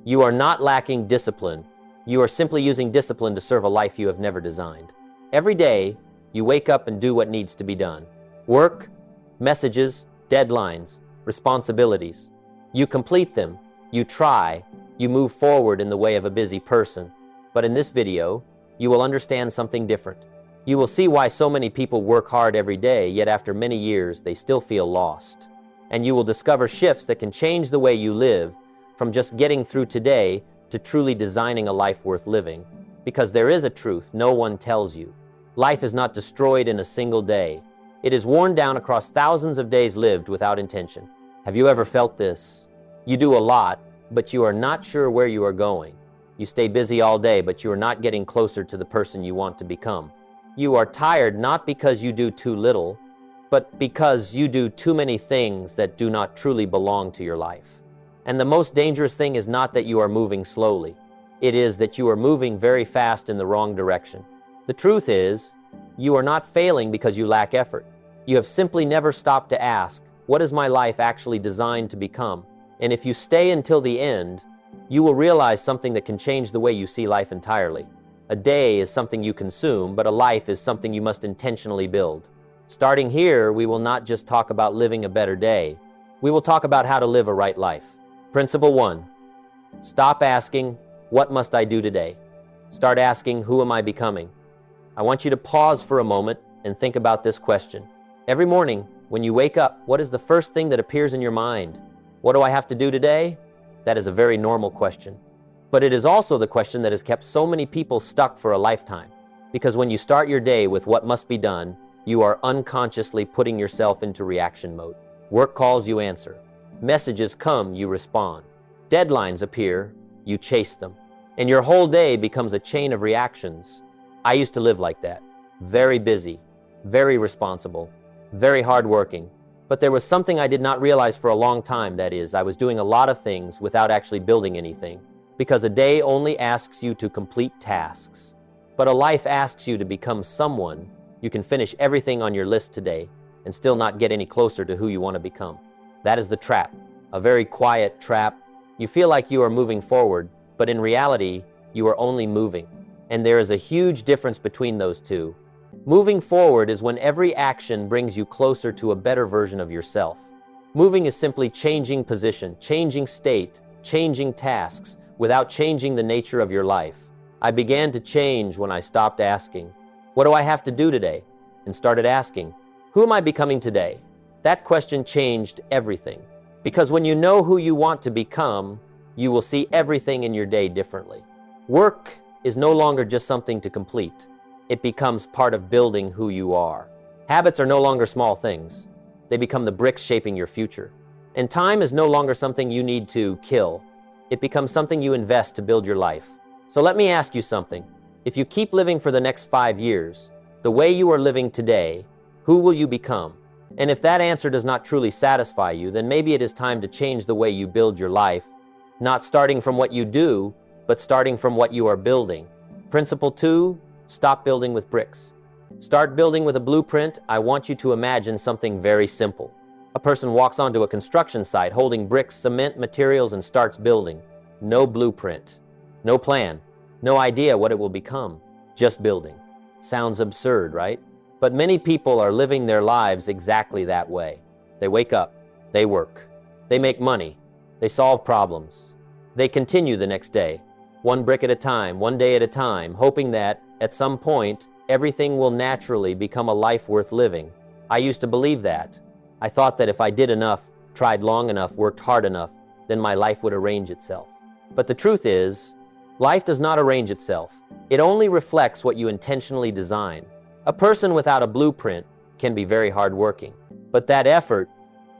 You are not lacking discipline. You are simply using discipline to serve a life you have never designed. Every day, you wake up and do what needs to be done. Work, messages, deadlines, responsibilities. You complete them, you try, you move forward in the way of a busy person. But in this video, you will understand something different. You will see why so many people work hard every day, yet after many years, they still feel lost. And you will discover shifts that can change the way you live, from just getting through today to truly designing a life worth living. Because there is a truth no one tells you. Life is not destroyed in a single day. It is worn down across thousands of days lived without intention. Have you ever felt this? You do a lot, but you are not sure where you are going. You stay busy all day, but you are not getting closer to the person you want to become. You are tired not because you do too little, but because you do too many things that do not truly belong to your life. And the most dangerous thing is not that you are moving slowly. It is that you are moving very fast in the wrong direction. The truth is, you are not failing because you lack effort. You have simply never stopped to ask, what is my life actually designed to become? And if you stay until the end, you will realize something that can change the way you see life entirely. A day is something you consume, but a life is something you must intentionally build. Starting here, we will not just talk about living a better day. We will talk about how to live a right life. Principle 1. Stop asking, what must I do today? Start asking, who am I becoming? I want you to pause for a moment and think about this question. Every morning, when you wake up, what is the first thing that appears in your mind? What do I have to do today? That is a very normal question. But it is also the question that has kept so many people stuck for a lifetime. Because when you start your day with what must be done, you are unconsciously putting yourself into reaction mode. Work calls, you answer. Messages come, you respond. Deadlines appear, you chase them. And your whole day becomes a chain of reactions. I used to live like that. Very busy, very responsible, very hardworking. But there was something I did not realize for a long time, that is, I was doing a lot of things without actually building anything. Because a day only asks you to complete tasks. But a life asks you to become someone. You can finish everything on your list today and still not get any closer to who you want to become. That is the trap, a very quiet trap. You feel like you are moving forward, but in reality, you are only moving. And there is a huge difference between those two. Moving forward is when every action brings you closer to a better version of yourself. Moving is simply changing position, changing state, changing tasks, without changing the nature of your life. I began to change when I stopped asking, what do I have to do today? And started asking, who am I becoming today? That question changed everything. Because when you know who you want to become, you will see everything in your day differently. Work is no longer just something to complete. It becomes part of building who you are. Habits are no longer small things. They become the bricks shaping your future. And time is no longer something you need to kill. It becomes something you invest to build your life. So let me ask you something. If you keep living for the next 5 years, the way you are living today, who will you become? And if that answer does not truly satisfy you, then maybe it is time to change the way you build your life, not starting from what you do, but starting from what you are building. Principle 2, stop building with bricks. Start building with a blueprint. I want you to imagine something very simple. A person walks onto a construction site holding bricks, cement, materials, and starts building. No blueprint, no plan, no idea what it will become, just building. Sounds absurd, right? But many people are living their lives exactly that way. They wake up, they work, they make money, they solve problems. They continue the next day, one brick at a time, one day at a time, hoping that, at some point, everything will naturally become a life worth living. I used to believe that. I thought that if I did enough, tried long enough, worked hard enough, then my life would arrange itself. But the truth is, life does not arrange itself. It only reflects what you intentionally design. A person without a blueprint can be very hardworking, but that effort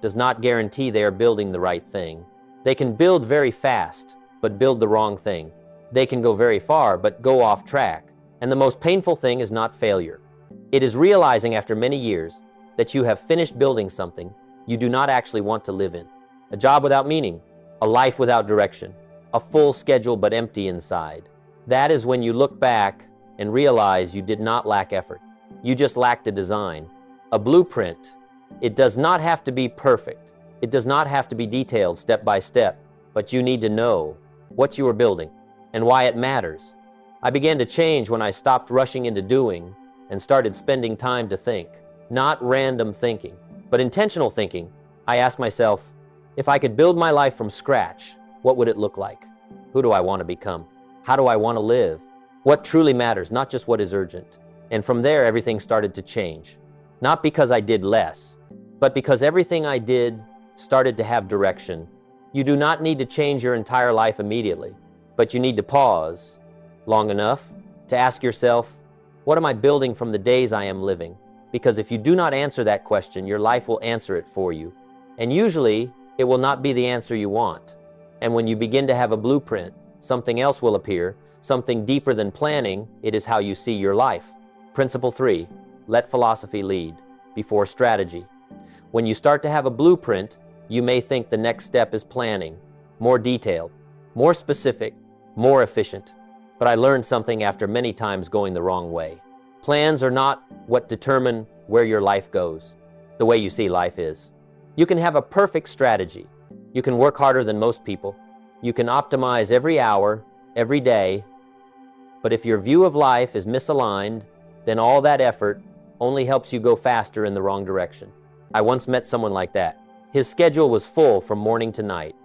does not guarantee they are building the right thing. They can build very fast, but build the wrong thing. They can go very far, but go off track. And the most painful thing is not failure. It is realizing after many years that you have finished building something you do not actually want to live in. A job without meaning, a life without direction, a full schedule but empty inside. That is when you look back and realize you did not lack effort. You just lacked a design, a blueprint. It does not have to be perfect. It does not have to be detailed step by step, but you need to know what you are building, and why it matters. I began to change when I stopped rushing into doing and started spending time to think. Not random thinking, but intentional thinking. I asked myself, if I could build my life from scratch, what would it look like? Who do I want to become? How do I want to live? What truly matters, not just what is urgent. And from there, everything started to change. Not because I did less, but because everything I did started to have direction. You do not need to change your entire life immediately, but you need to pause long enough to ask yourself, what am I building from the days I am living? Because if you do not answer that question, your life will answer it for you. And usually, it will not be the answer you want. And when you begin to have a blueprint, something else will appear, something deeper than planning. It is how you see your life. Principle 3, let philosophy lead before strategy. When you start to have a blueprint, you may think the next step is planning, more detailed, more specific, more efficient. But I learned something after many times going the wrong way. Plans are not what determine where your life goes. The way you see life is. You can have a perfect strategy. You can work harder than most people. You can optimize every hour, every day. But if your view of life is misaligned, then all that effort only helps you go faster in the wrong direction. I once met someone like that. His schedule was full from morning to night.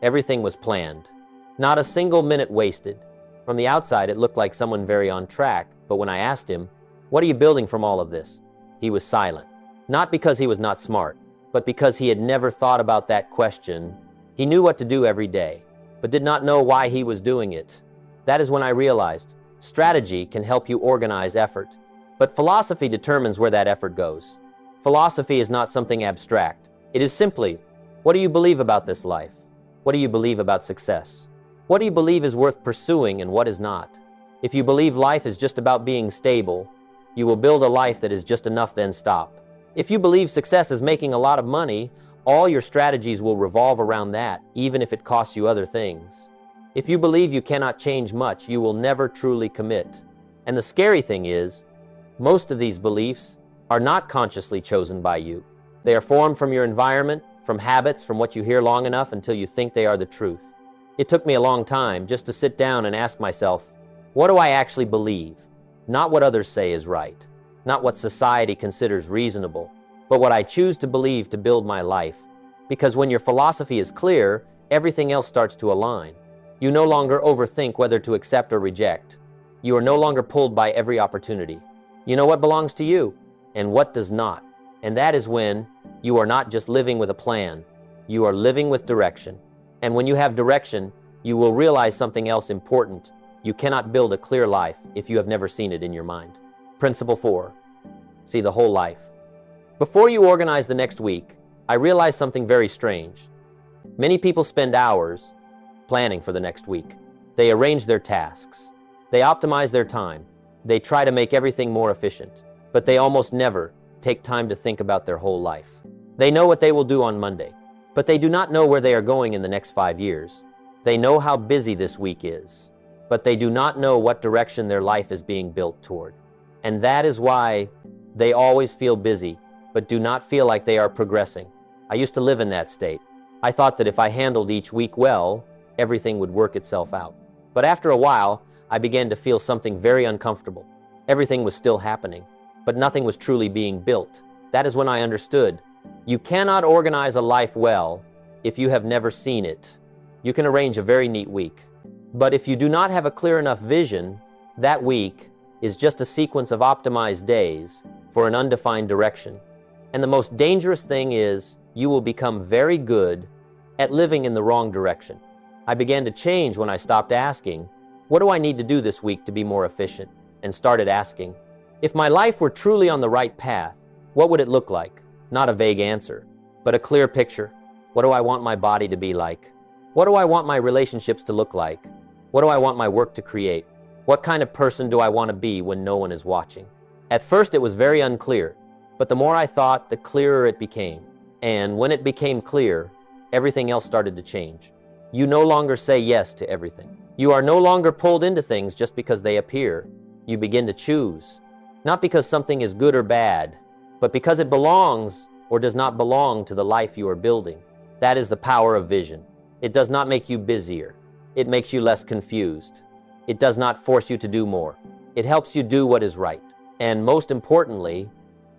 Everything was planned. Not a single minute wasted. From the outside, it looked like someone very on track, but when I asked him, what are you building from all of this? He was silent. Not because he was not smart, but because he had never thought about that question. He knew what to do every day, but did not know why he was doing it. That is when I realized strategy can help you organize effort, but philosophy determines where that effort goes. Philosophy is not something abstract. It is simply, what do you believe about this life? What do you believe about success? What do you believe is worth pursuing and what is not? If you believe life is just about being stable, you will build a life that is just enough, then stop. If you believe success is making a lot of money, all your strategies will revolve around that, even if it costs you other things. If you believe you cannot change much, you will never truly commit. And the scary thing is, most of these beliefs are not consciously chosen by you. They are formed from your environment, from habits, from what you hear long enough until you think they are the truth. It took me a long time just to sit down and ask myself, what do I actually believe? Not what others say is right, not what society considers reasonable, but what I choose to believe to build my life. Because when your philosophy is clear, everything else starts to align. You no longer overthink whether to accept or reject. You are no longer pulled by every opportunity. You know what belongs to you and what does not. And that is when you are not just living with a plan, you are living with direction. And when you have direction, you will realize something else important. You cannot build a clear life if you have never seen it in your mind. Principle 4, see the whole life. Before you organize the next week, I realized something very strange. Many people spend hours planning for the next week. They arrange their tasks. They optimize their time. They try to make everything more efficient. But they almost never take time to think about their whole life. They know what they will do on Monday, but they do not know where they are going in the next 5 years. They know how busy this week is, but they do not know what direction their life is being built toward. And that is why they always feel busy, but do not feel like they are progressing. I used to live in that state. I thought that if I handled each week well, everything would work itself out. But after a while, I began to feel something very uncomfortable. Everything was still happening, but nothing was truly being built. That is when I understood. You cannot organize a life well if you have never seen it. You can arrange a very neat week, but if you do not have a clear enough vision, that week is just a sequence of optimized days for an undefined direction. And the most dangerous thing is you will become very good at living in the wrong direction. I began to change when I stopped asking, what do I need to do this week to be more efficient? And started asking, if my life were truly on the right path, what would it look like? Not a vague answer, but a clear picture. What do I want my body to be like? What do I want my relationships to look like? What do I want my work to create? What kind of person do I want to be when no one is watching? At first it was very unclear, but the more I thought, the clearer it became. And when it became clear, everything else started to change. You no longer say yes to everything. You are no longer pulled into things just because they appear. You begin to choose, not because something is good or bad, but because it belongs or does not belong to the life you are building. That is the power of vision. It does not make you busier. It makes you less confused. It does not force you to do more. It helps you do what is right. And most importantly,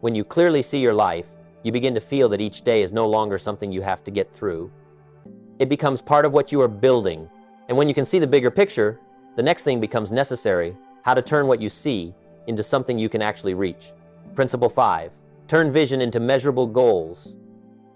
when you clearly see your life, you begin to feel that each day is no longer something you have to get through. It becomes part of what you are building. And when you can see the bigger picture, the next thing becomes necessary: how to turn what you see into something you can actually reach. Principle 5. Turn vision into measurable goals.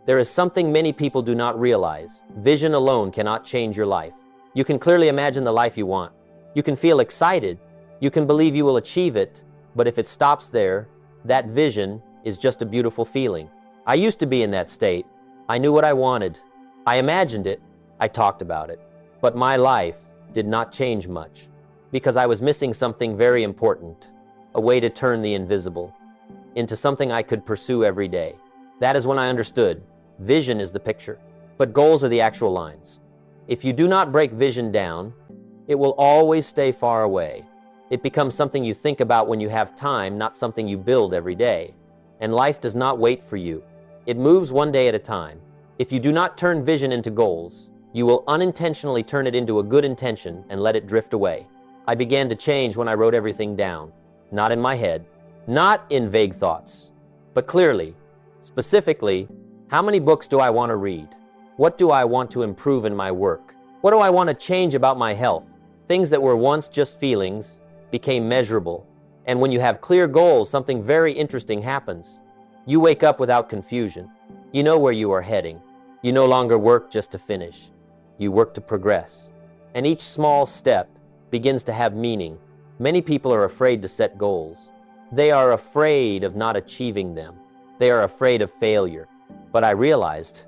There is something many people do not realize. Vision alone cannot change your life. You can clearly imagine the life you want. You can feel excited. You can believe you will achieve it. But if it stops there, that vision is just a beautiful feeling. I used to be in that state. I knew what I wanted. I imagined it. I talked about it. But my life did not change much because I was missing something very important, a way to turn the invisible into something I could pursue every day. That is when I understood vision is the picture, but goals are the actual lines. If you do not break vision down, it will always stay far away. It becomes something you think about when you have time, not something you build every day. And life does not wait for you. It moves one day at a time. If you do not turn vision into goals, you will unintentionally turn it into a good intention and let it drift away. I began to change when I wrote everything down, not in my head, not in vague thoughts, but clearly, specifically, how many books do I want to read? What do I want to improve in my work? What do I want to change about my health? Things that were once just feelings became measurable. And when you have clear goals, something very interesting happens. You wake up without confusion. You know where you are heading. You no longer work just to finish. You work to progress. And each small step begins to have meaning. Many people are afraid to set goals. They are afraid of not achieving them. They are afraid of failure. But I realized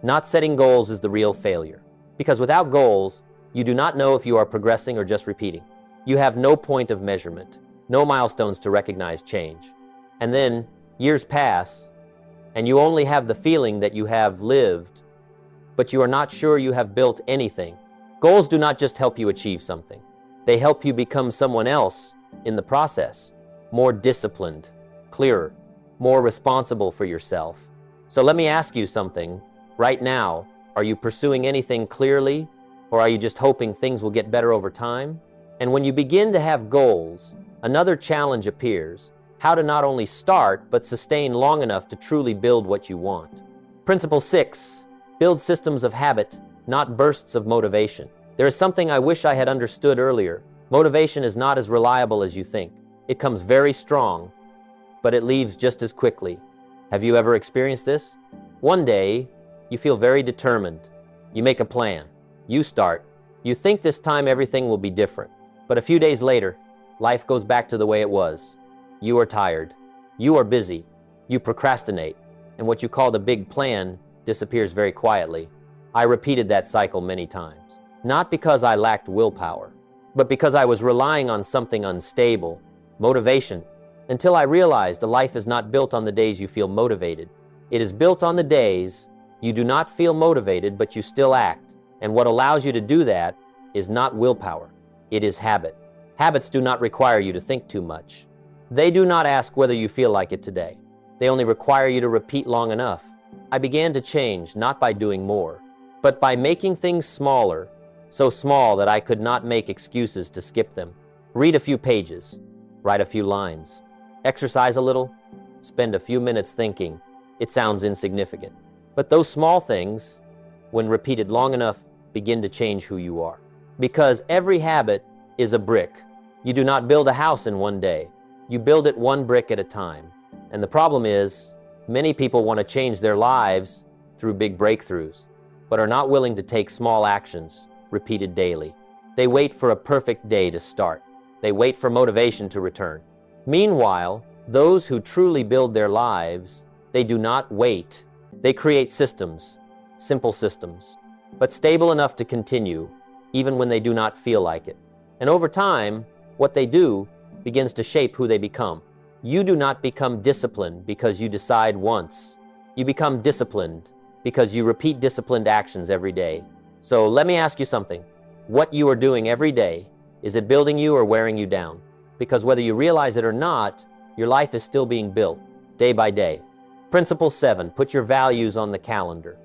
not setting goals is the real failure. Because without goals, you do not know if you are progressing or just repeating. You have no point of measurement, no milestones to recognize change. And then years pass, and you only have the feeling that you have lived, but you are not sure you have built anything. Goals do not just help you achieve something. They help you become someone else in the process, more disciplined, clearer, more responsible for yourself. So let me ask you something. Right now, are you pursuing anything clearly, or are you just hoping things will get better over time? And when you begin to have goals, another challenge appears: how to not only start, but sustain long enough to truly build what you want. Principle 6, build systems of habit, not bursts of motivation. There is something I wish I had understood earlier. Motivation is not as reliable as you think. It comes very strong, but it leaves just as quickly. Have you ever experienced this? One day, you feel very determined. You make a plan. You start. You think this time everything will be different. But a few days later, life goes back to the way it was. You are tired. You are busy. You procrastinate. And what you called a big plan disappears very quietly. I repeated that cycle many times. Not because I lacked willpower, but because I was relying on something unstable, motivation, until I realized a life is not built on the days you feel motivated. It is built on the days you do not feel motivated, but you still act. And what allows you to do that is not willpower. It is habit. Habits do not require you to think too much. They do not ask whether you feel like it today. They only require you to repeat long enough. I began to change not by doing more, but by making things smaller, so small that I could not make excuses to skip them. Read a few pages, write a few lines, exercise a little, spend a few minutes thinking. It sounds insignificant, but those small things, when repeated long enough, begin to change who you are. Because every habit is a brick. You do not build a house in one day. You build it one brick at a time. And the problem is, many people want to change their lives through big breakthroughs, but are not willing to take small actions repeated daily. They wait for a perfect day to start. They wait for motivation to return. Meanwhile, those who truly build their lives, they do not wait. They create systems, simple systems, but stable enough to continue even when they do not feel like it. And over time, what they do begins to shape who they become. You do not become disciplined because you decide once. You become disciplined because you repeat disciplined actions every day. So let me ask you something. What you are doing every day, is it building you or wearing you down? Because whether you realize it or not, your life is still being built day by day. Principle 7, put your values on the calendar.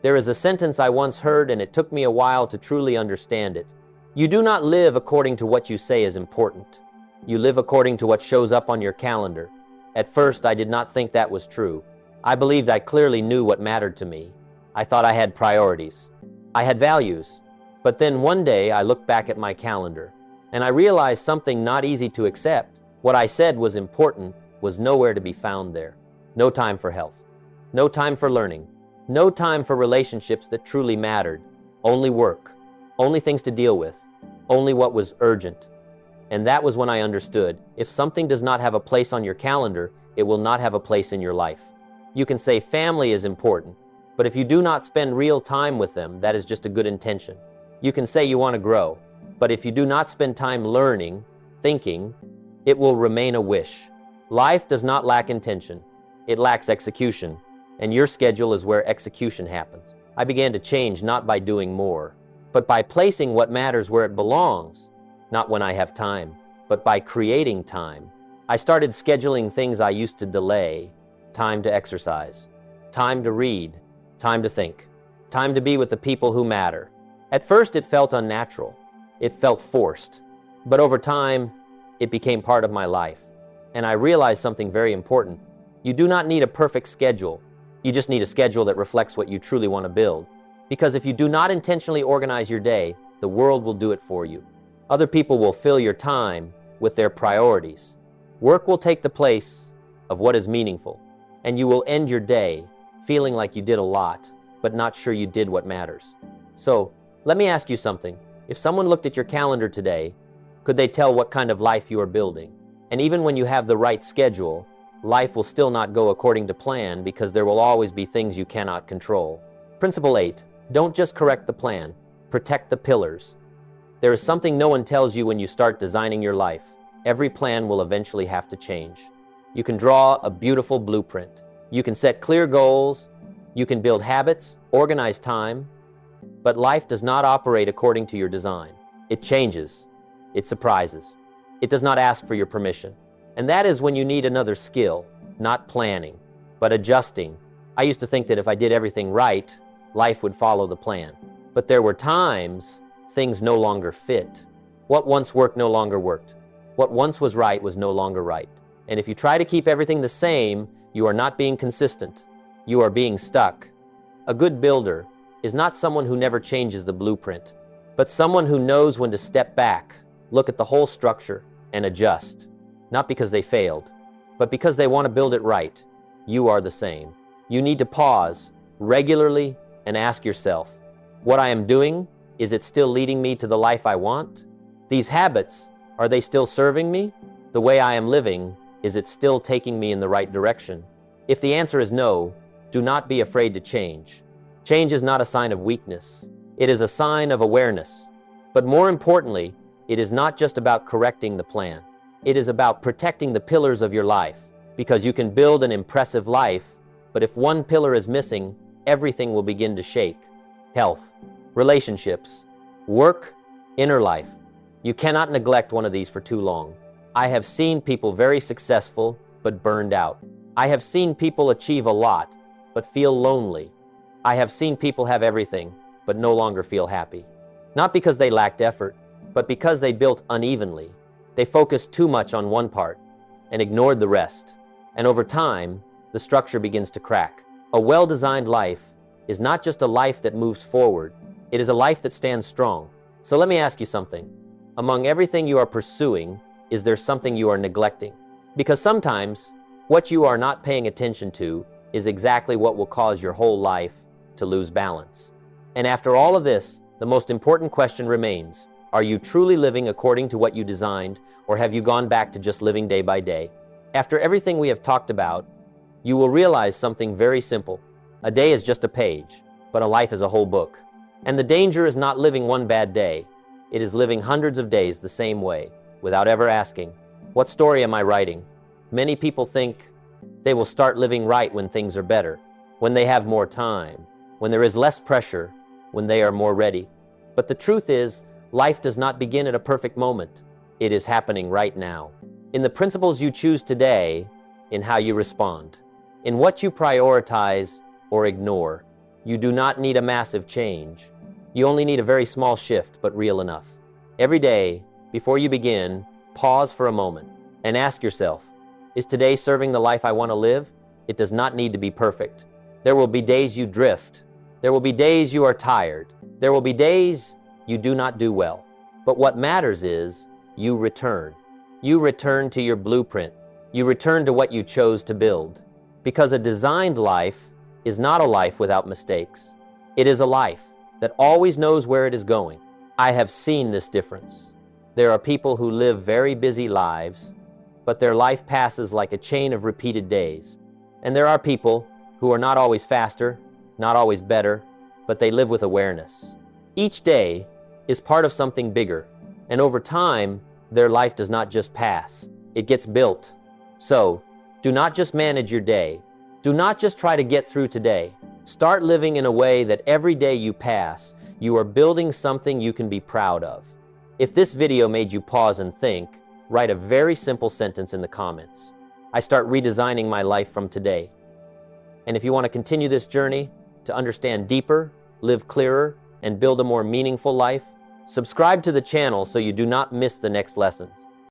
There is a sentence I once heard, and it took me a while to truly understand it. You do not live according to what you say is important. You live according to what shows up on your calendar. At first, I did not think that was true. I believed I clearly knew what mattered to me. I thought I had priorities. I had values. But then one day, I looked back at my calendar, and I realized something not easy to accept. What I said was important was nowhere to be found there. No time for health. No time for learning. No time for relationships that truly mattered. Only work. Only things to deal with. Only what was urgent. And that was when I understood, if something does not have a place on your calendar, it will not have a place in your life. You can say family is important, but if you do not spend real time with them, that is just a good intention. You can say you want to grow, but if you do not spend time learning, thinking, it will remain a wish. Life does not lack intention. It lacks execution, and your schedule is where execution happens. I began to change not by doing more, but by placing what matters where it belongs, not when I have time, but by creating time. I started scheduling things I used to delay: time to exercise, time to read, time to think, time to be with the people who matter. At first, it felt unnatural. It felt forced. But over time, it became part of my life. And I realized something very important. You do not need a perfect schedule. You just need a schedule that reflects what you truly want to build. Because if you do not intentionally organize your day, the world will do it for you. Other people will fill your time with their priorities. Work will take the place of what is meaningful. And you will end your day feeling like you did a lot, but not sure you did what matters. So, let me ask you something. If someone looked at your calendar today, could they tell what kind of life you are building? And even when you have the right schedule, life will still not go according to plan because there will always be things you cannot control. Principle 8, don't just correct the plan, protect the pillars. There is something no one tells you when you start designing your life. Every plan will eventually have to change. You can draw a beautiful blueprint. You can set clear goals. You can build habits, organize time. But life does not operate according to your design. It changes. It surprises. It does not ask for your permission. And that is when you need another skill, not planning, but adjusting. I used to think that if I did everything right, life would follow the plan. But there were times things no longer fit. What once worked no longer worked. What once was right was no longer right. And if you try to keep everything the same, you are not being consistent. You are being stuck. A good builder is not someone who never changes the blueprint, but someone who knows when to step back, look at the whole structure, and adjust. Not because they failed, but because they want to build it right. You are the same. You need to pause regularly and ask yourself, what I am doing, is it still leading me to the life I want? These habits, are they still serving me? The way I am living, is it still taking me in the right direction? If the answer is no, do not be afraid to change. Change is not a sign of weakness. It is a sign of awareness. But more importantly, it is not just about correcting the plan. It is about protecting the pillars of your life, because you can build an impressive life, but if one pillar is missing, everything will begin to shake. Health, relationships, work, inner life. You cannot neglect one of these for too long. I have seen people very successful, but burned out. I have seen people achieve a lot, but feel lonely. I have seen people have everything, but no longer feel happy. Not because they lacked effort, but because they built unevenly. They focused too much on one part and ignored the rest. And over time, the structure begins to crack. A well-designed life is not just a life that moves forward. It is a life that stands strong. So let me ask you something. Among everything you are pursuing, is there something you are neglecting? Because sometimes, what you are not paying attention to is exactly what will cause your whole life to lose balance. And after all of this, the most important question remains, are you truly living according to what you designed, or have you gone back to just living day by day? After everything we have talked about, you will realize something very simple. A day is just a page, but a life is a whole book. And the danger is not living one bad day. It is living hundreds of days the same way, without ever asking, what story am I writing? Many people think they will start living right when things are better, when they have more time, when there is less pressure, when they are more ready. But the truth is, life does not begin at a perfect moment. It is happening right now. In the principles you choose today, in how you respond, in what you prioritize or ignore, You do not need a massive change. You only need a very small shift, but real enough. Every day, before you begin, pause for a moment and ask yourself, is today serving the life I want to live? It does not need to be perfect. There will be days you drift. There will be days you are tired. There will be days you do not do well. But what matters is you return. You return to your blueprint. You return to what you chose to build. Because a designed life is not a life without mistakes. It is a life that always knows where it is going. I have seen this difference. There are people who live very busy lives, but their life passes like a chain of repeated days. And there are people who are not always faster, not always better, but they live with awareness. Each day is part of something bigger, and over time, their life does not just pass, it gets built. So, do not just manage your day. Do not just try to get through today. Start living in a way that every day you pass, you are building something you can be proud of. If this video made you pause and think, write a very simple sentence in the comments. I start redesigning my life from today. And if you want to continue this journey to understand deeper, live clearer, and build a more meaningful life, subscribe to the channel so you do not miss the next lessons.